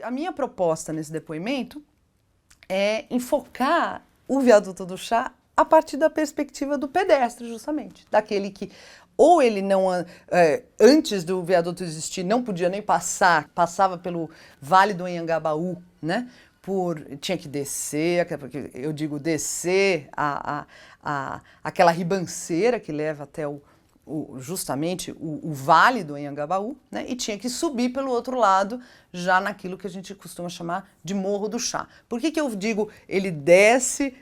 A minha proposta nesse depoimento é enfocar o viaduto do Chá a partir da perspectiva do pedestre, justamente. Daquele que ou ele não, antes do viaduto existir, não podia nem passar, passava pelo Vale do Anhangabaú, né? Tinha que descer, porque eu digo descer aquela ribanceira que leva até justamente o Vale do Anhangabaú, né? E tinha que subir pelo outro lado, já naquilo que a gente costuma chamar de Morro do Chá. Por que eu digo ele desce,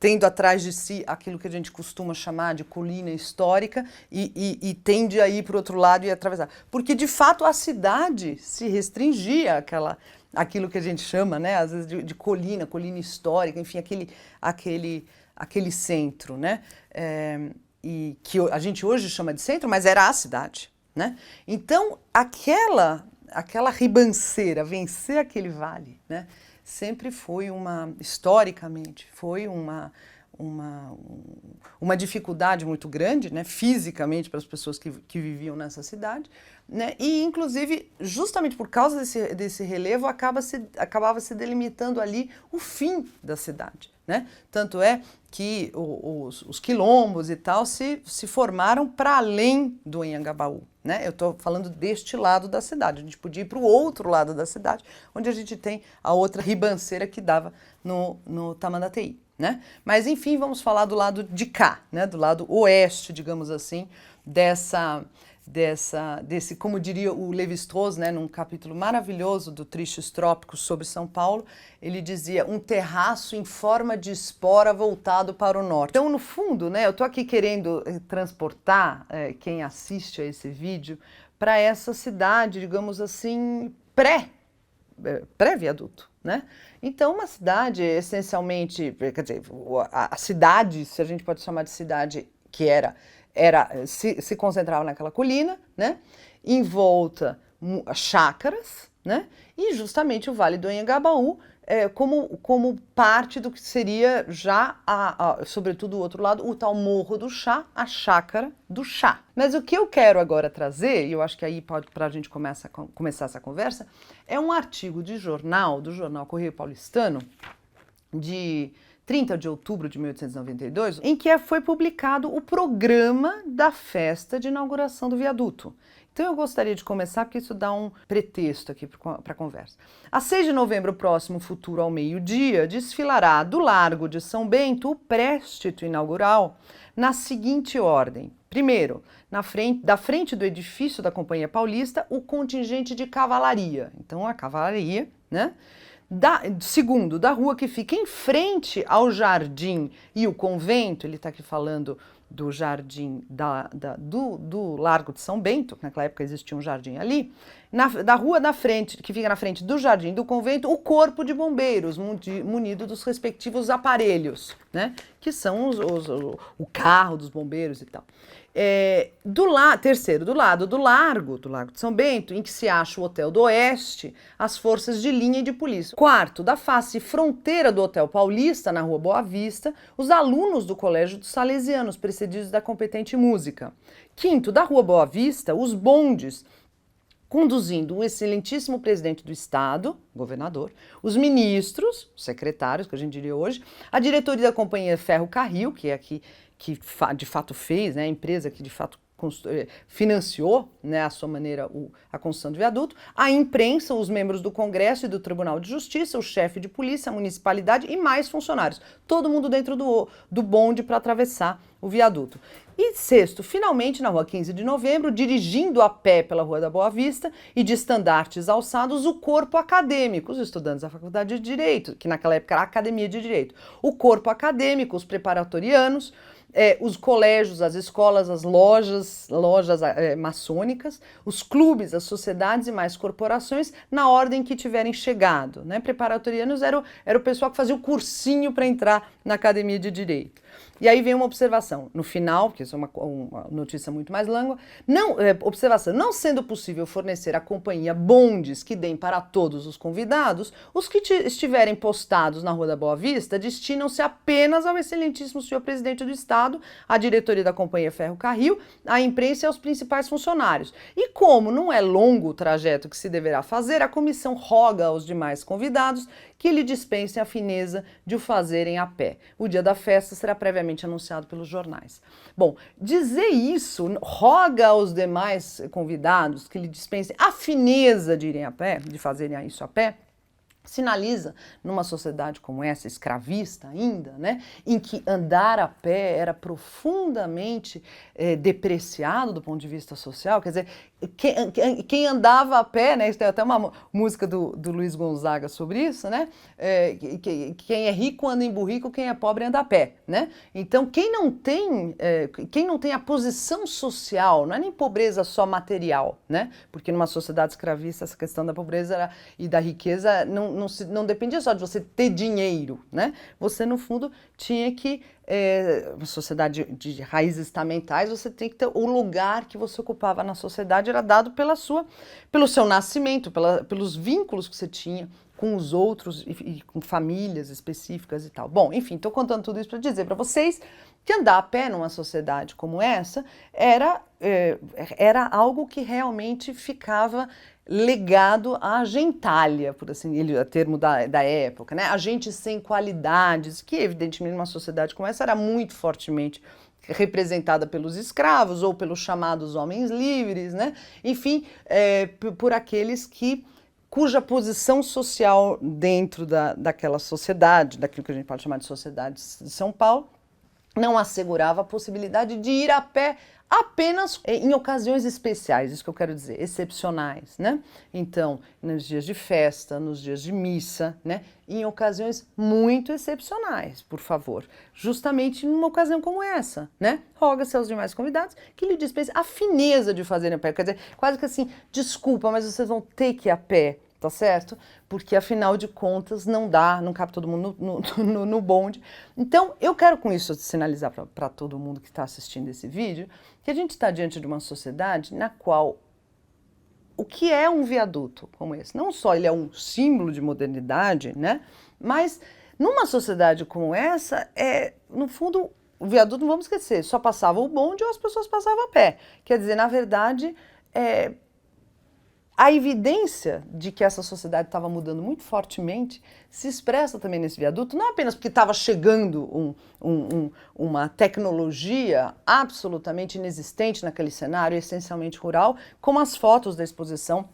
tendo atrás de si aquilo que a gente costuma chamar de colina histórica e tende a ir para o outro lado e atravessar? Porque, de fato, a cidade se restringia àquilo que a gente chama, né, às vezes de colina histórica, enfim, aquele centro, né? E que a gente hoje chama de centro, mas era a cidade, né? Então, aquela ribanceira, vencer aquele vale, né? Sempre foi historicamente, foi uma dificuldade muito grande, né, fisicamente, para as pessoas que viviam nessa cidade, né, e inclusive justamente por causa desse relevo acabava se delimitando ali o fim da cidade, né? Tanto é que os quilombos e tal se formaram para além do Anhangabaú, né? Eu estou falando deste lado da cidade, a gente podia ir para o outro lado da cidade, onde a gente tem a outra ribanceira que dava no Tamandatei, né? Mas enfim, vamos falar do lado de cá, né? Do lado oeste, digamos assim, desse, como diria o Lévi-Strauss, né, num capítulo maravilhoso do Tristes Trópicos sobre São Paulo, ele dizia um terraço em forma de espora voltado para o norte. Então, no fundo, né, eu estou aqui querendo transportar quem assiste a esse vídeo para essa cidade, digamos assim, pré-viaduto, né? Então, uma cidade essencialmente, quer dizer, a cidade, se a gente pode chamar de cidade, que se concentrava naquela colina, né? Em volta chácaras, né? E justamente o Vale do Anhangabaú como parte do que seria já, sobretudo do outro lado, o tal Morro do Chá, a chácara do chá. Mas o que eu quero agora trazer, e eu acho que aí pode, para a gente começar essa conversa, é um artigo do jornal Correio Paulistano, de 30 de outubro de 1892, em que foi publicado o programa da festa de inauguração do viaduto. Então eu gostaria de começar, porque isso dá um pretexto aqui para a conversa. A 6 de novembro próximo, futuro ao meio-dia, desfilará do Largo de São Bento o préstito inaugural na seguinte ordem. Primeiro, da frente do edifício da Companhia Paulista, o contingente de cavalaria. Então a cavalaria, né? Segundo, da rua que fica em frente ao jardim e o convento, ele está aqui falando do jardim do Largo de São Bento, naquela época existia um jardim ali, da rua da frente, que fica na frente do jardim do convento, o corpo de bombeiros, munido dos respectivos aparelhos, né? Que são o carro dos bombeiros e tal. Terceiro, do lado do Largo de São Bento, em que se acha o Hotel do Oeste, as forças de linha e de polícia. Quarto, da face fronteira do Hotel Paulista, na Rua Boa Vista, os alunos do Colégio dos Salesianos, precedidos da competente música. Quinto, da Rua Boa Vista, os bondes, conduzindo o excelentíssimo presidente do Estado, governador, os ministros, secretários, que a gente diria hoje, a diretoria da Companhia Ferro Carril, que é aqui que de fato fez, né, a empresa que de fato financiou, né, à sua maneira a construção do viaduto, a imprensa, os membros do Congresso e do Tribunal de Justiça, o chefe de polícia, a municipalidade e mais funcionários. Todo mundo dentro do bonde para atravessar o viaduto. E sexto, finalmente, na rua 15 de novembro, dirigindo a pé pela Rua da Boa Vista e de estandartes alçados, o corpo acadêmico, os estudantes da Faculdade de Direito, que naquela época era a Academia de Direito, o corpo acadêmico, os preparatorianos, os colégios, as escolas, as lojas maçônicas, os clubes, as sociedades e mais corporações, na ordem que tiverem chegado, né? Preparatorianos era o pessoal que fazia o cursinho para entrar na Academia de Direito. E aí vem uma observação, no final, que isso é uma notícia muito mais longa, observação, não sendo possível fornecer à companhia bondes que deem para todos os convidados, os que estiverem postados na Rua da Boa Vista destinam-se apenas ao excelentíssimo senhor presidente do Estado, Estado, a diretoria da Companhia Ferrocarril, a imprensa e aos principais funcionários. E como não é longo o trajeto que se deverá fazer, a comissão roga aos demais convidados que lhe dispensem a fineza de o fazerem a pé. O dia da festa será previamente anunciado pelos jornais. Bom, dizer isso, roga aos demais convidados que lhe dispensem a fineza de irem a pé, de fazerem isso a pé, sinaliza, numa sociedade como essa, escravista ainda, né, em que andar a pé era profundamente depreciado do ponto de vista social, quer dizer, quem andava a pé, né, tem até uma música do Luiz Gonzaga sobre isso, né, quem é rico anda em burrico, quem é pobre anda a pé, né, então quem não tem a posição social, não é nem pobreza só material, né, porque numa sociedade escravista essa questão da pobreza e da riqueza não dependia só de você ter dinheiro, né? Você, no fundo, tinha que, uma sociedade de raízes estamentais, você tem que ter o lugar que você ocupava na sociedade era dado pelo seu nascimento, pelos vínculos que você tinha com os outros e com famílias específicas e tal. Bom, enfim, estou contando tudo isso para dizer para vocês que andar a pé numa sociedade como essa era algo que realmente ficava legado à gentalha, por assim dizer, o termo da época, né? A gente sem qualidades, que evidentemente numa sociedade como essa era muito fortemente representada pelos escravos ou pelos chamados homens livres, né? Enfim, por aqueles cuja posição social dentro daquela sociedade, daquilo que a gente pode chamar de sociedade de São Paulo, não assegurava a possibilidade de ir a pé apenas em ocasiões especiais, isso que eu quero dizer, excepcionais, né? Então, nos dias de festa, nos dias de missa, né? Em ocasiões muito excepcionais, por favor. Justamente numa ocasião como essa, né? Roga-se aos demais convidados que lhe dispensem a fineza de fazerem a pé. Quer dizer, quase que assim, desculpa, mas vocês vão ter que ir a pé, tá certo? Porque afinal de contas não cabe todo mundo no bonde. Então eu quero com isso sinalizar para todo mundo que está assistindo esse vídeo que a gente está diante de uma sociedade na qual o que é um viaduto como esse? Não só ele é um símbolo de modernidade, né? Mas numa sociedade como essa, no fundo, o viaduto, não vamos esquecer, só passava o bonde ou as pessoas passavam a pé. Quer dizer, na verdade, a evidência de que essa sociedade estava mudando muito fortemente se expressa também nesse viaduto, não apenas porque estava chegando uma tecnologia absolutamente inexistente naquele cenário, essencialmente rural, como as fotos da exposição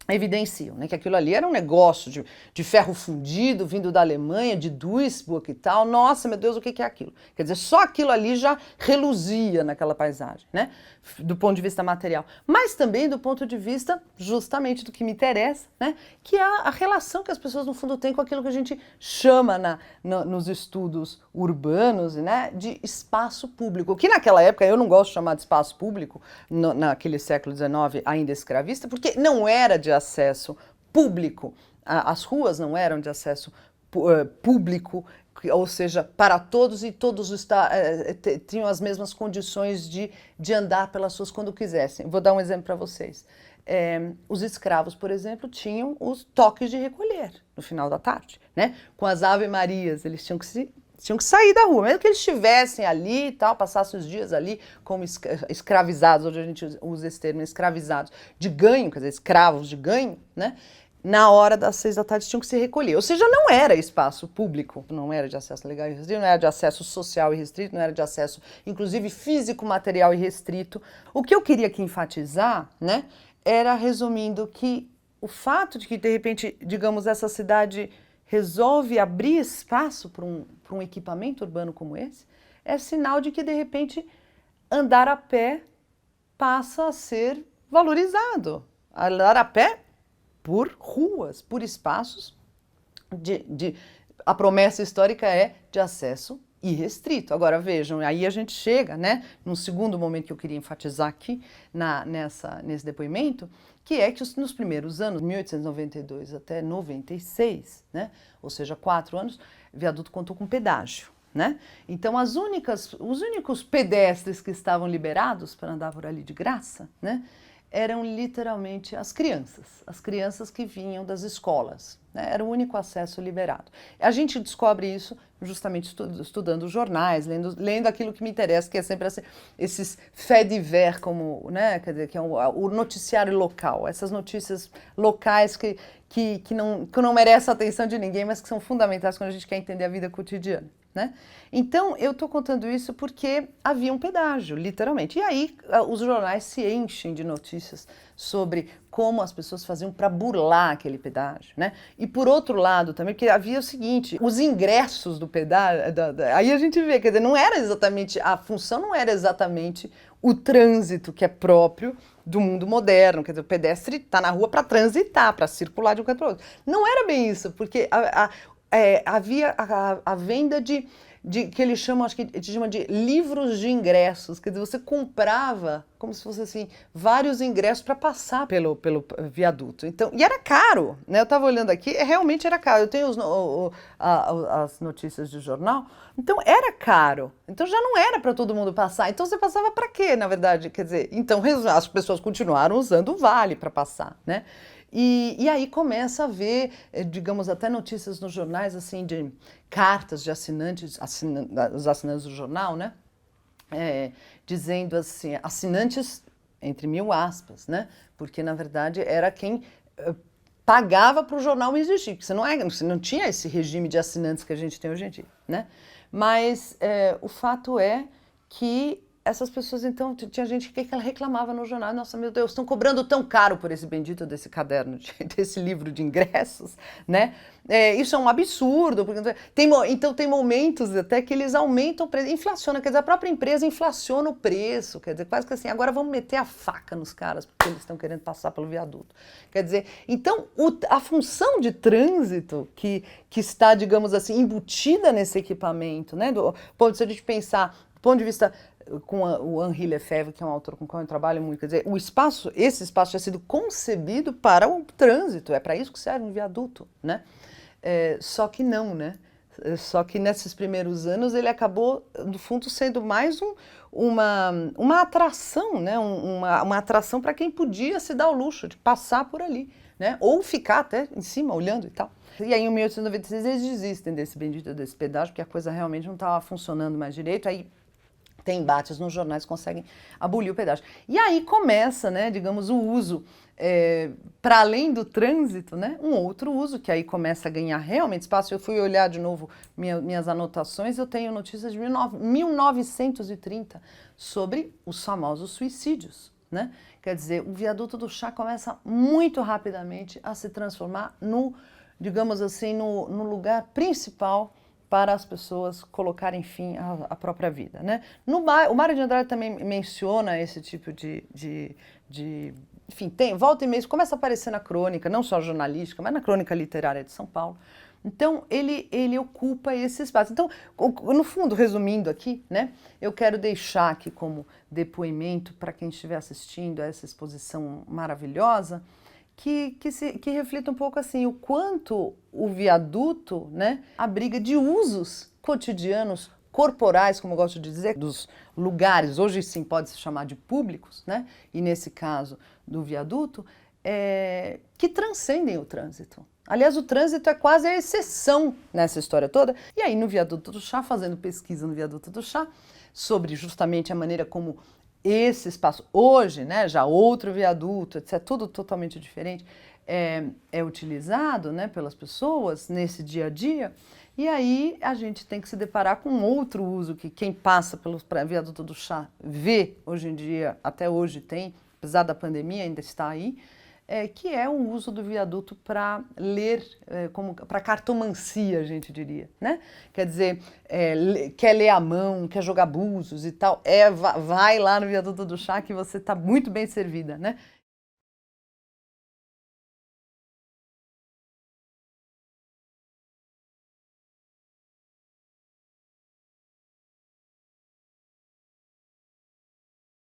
evidenciam, né, que aquilo ali era um negócio de ferro fundido vindo da Alemanha, de Duisburg e tal. Nossa, meu Deus, o que é aquilo? Quer dizer, só aquilo ali já reluzia naquela paisagem, né, do ponto de vista material, mas também do ponto de vista justamente do que me interessa, né, que é a relação que as pessoas no fundo têm com aquilo que a gente chama nos estudos urbanos, né, de espaço público, que naquela época eu não gosto de chamar de espaço público, naquele século XIX ainda escravista, porque não era de acesso público, as ruas não eram de acesso público, ou seja, para todos, e todos tinham as mesmas condições de andar pelas ruas quando quisessem. Vou dar um exemplo para vocês. Os escravos, por exemplo, tinham os toques de recolher no final da tarde, né? Com as Ave-Marias, eles tinham que sair da rua, mesmo que eles estivessem ali e tal, passassem os dias ali como escravizados, hoje a gente usa esse termo, escravizados, de ganho, quer dizer, escravos de ganho, né? Na hora das 6 da tarde tinham que se recolher. Ou seja, não era espaço público, não era de acesso legal e restrito, não era de acesso social e restrito, não era de acesso, inclusive, físico, material e restrito. O que eu queria aqui enfatizar, né, era, resumindo, que o fato de que, de repente, digamos, essa cidade resolve abrir espaço para um equipamento urbano como esse, é sinal de que, de repente, andar a pé passa a ser valorizado. Andar a pé por ruas, por espaços, a promessa histórica é de acesso irrestrito. Agora vejam, aí a gente chega, né, num segundo momento que eu queria enfatizar aqui nesse depoimento, que é que nos primeiros anos, 1892 até 96, né, ou seja, 4 anos, o viaduto contou com pedágio, né? Então os únicos pedestres que estavam liberados para andar por ali de graça, né, eram literalmente as crianças que vinham das escolas, né? Era o único acesso liberado. A gente descobre isso em justamente estudando jornais, lendo aquilo que me interessa, que é sempre assim, esses faits divers, como, né, quer dizer, que é o noticiário local, essas notícias locais que não merecem a atenção de ninguém, mas que são fundamentais quando a gente quer entender a vida cotidiana. Né? Então, eu estou contando isso porque havia um pedágio, literalmente. E aí, os jornais se enchem de notícias sobre como as pessoas faziam para burlar aquele pedágio. Né? E, por outro lado, também, porque havia o seguinte, os ingressos do pedágio, aí a gente vê, quer dizer, não era exatamente, a função não era exatamente o trânsito que é próprio do mundo moderno, quer dizer, o pedestre está na rua para transitar, para circular de um canto para o outro. Não era bem isso, porque havia a venda de que eles chamam, acho que eles chamam de livros de ingressos, quer dizer, você comprava, como se fosse assim, vários ingressos para passar pelo viaduto. Então, e era caro, né? Eu estava olhando aqui, realmente era caro. Eu tenho as notícias de jornal, então era caro. Então já não era para todo mundo passar. Então você passava para quê, na verdade? Quer dizer, então as pessoas continuaram usando o vale para passar, né? E aí começa a ver, digamos, até notícias nos jornais, assim, de cartas de assinantes, os assinantes do jornal, né? Dizendo assim, assinantes, entre mil aspas, né? Porque, na verdade, era quem pagava para o jornal existir, porque você não tinha esse regime de assinantes que a gente tem hoje em dia, né? Mas o fato é que essas pessoas, então, tinha gente que reclamava no jornal, nossa, meu Deus, estão cobrando tão caro por esse bendito desse caderno, desse livro de ingressos, né? Isso é um absurdo, porque então tem momentos até que eles aumentam o preço, inflaciona, quer dizer, a própria empresa inflaciona o preço, quer dizer, quase que assim, agora vamos meter a faca nos caras, porque eles estão querendo passar pelo viaduto. Quer dizer, então, a função de trânsito que está, digamos assim, embutida nesse equipamento, né? Se a gente pensar, do ponto de vista com o Henri Lefebvre, que é um autor com quem eu trabalho muito, quer dizer, esse espaço tinha sido concebido para o trânsito, é para isso que serve um viaduto, né? Só que não, né? Só que nesses primeiros anos ele acabou, no fundo, sendo mais uma atração, né? Uma atração para quem podia se dar o luxo de passar por ali, né? Ou ficar até em cima, olhando e tal. E aí, em 1896, eles desistem desse pedágio, porque a coisa realmente não estava funcionando mais direito, aí tem embates nos jornais, conseguem abolir o pedágio. E aí começa, né, digamos, o uso, para além do trânsito, né, um outro uso, que aí começa a ganhar realmente espaço. Eu fui olhar de novo minhas anotações, eu tenho notícias de 1930 sobre os famosos suicídios, né? Quer dizer, o viaduto do Chá começa muito rapidamente a se transformar digamos assim, no lugar principal para as pessoas colocarem fim à própria vida, né? O Mário de Andrade também menciona esse tipo enfim, volta e meia, começa a aparecer na crônica, não só jornalística, mas na crônica literária de São Paulo. Então, ele ocupa esse espaço. Então, no fundo, resumindo aqui, né, eu quero deixar aqui como depoimento para quem estiver assistindo a essa exposição maravilhosa, que reflita um pouco assim, o quanto o viaduto, né, abriga de usos cotidianos, corporais, como eu gosto de dizer, dos lugares, hoje sim pode se chamar de públicos, né, e nesse caso do viaduto, que transcendem o trânsito. Aliás, o trânsito é quase a exceção nessa história toda. E aí, no Viaduto do Chá, fazendo pesquisa no Viaduto do Chá, sobre justamente a maneira como esse espaço, hoje, né, já outro viaduto, etc., tudo totalmente diferente, é utilizado, né, pelas pessoas nesse dia a dia. E aí a gente tem que se deparar com outro uso que quem passa pelo Viaduto do Chá vê hoje em dia, até hoje tem, apesar da pandemia ainda está aí, que é o uso do viaduto para ler, para cartomancia, a gente diria, né? Quer dizer, quer ler à mão, quer jogar búzios e tal, vai lá no Viaduto do Chá que você está muito bem servida, né?